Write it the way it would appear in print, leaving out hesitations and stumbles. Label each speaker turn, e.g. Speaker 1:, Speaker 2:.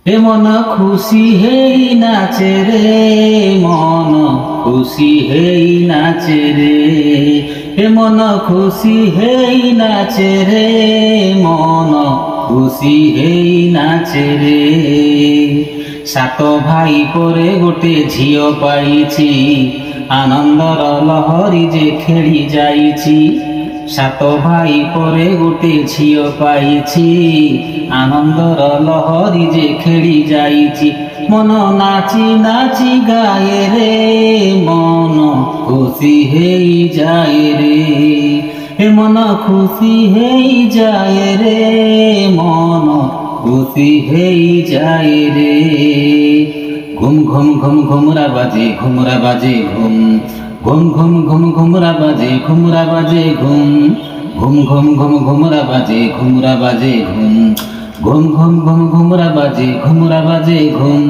Speaker 1: এ মন খুশি হেই নাচে রে, মন খুশি হেই নাচে রে, এ মন খুশি হেই নাচে রে, মন খুশি হেই নাচে রে। সাত ভাই পরে গোটে ঝিও পাইছি, আনন্দর লহরি যে খেলি যাইছি। সাত ভাই পরে গোটে ঝিও পাইছি, আনন্দর লহরি যে খেলি যাইছি। মন নাচি নাচি গায়ে রে, মন খুশি হেই যায় রে, এ মন খুশি হেই যায় রে, মন খুশি হেই যায় রে। ঘুম ঘুম ঘুম ঘুমরা বাজে, ঘুমরা বাজে ঘুম, ঘুম ঘুম ঘুম ঘুমরা বাজে, ঘুমরা বাজে ঘুম, ঘুম ঘুম ঘুম ঘুমরা বাজে, ঘুমরা বাজে ঘুম, ঘুম ঘুম ঘুম ঘুমরা বাজে, ঘুমরা বাজে ঘুম।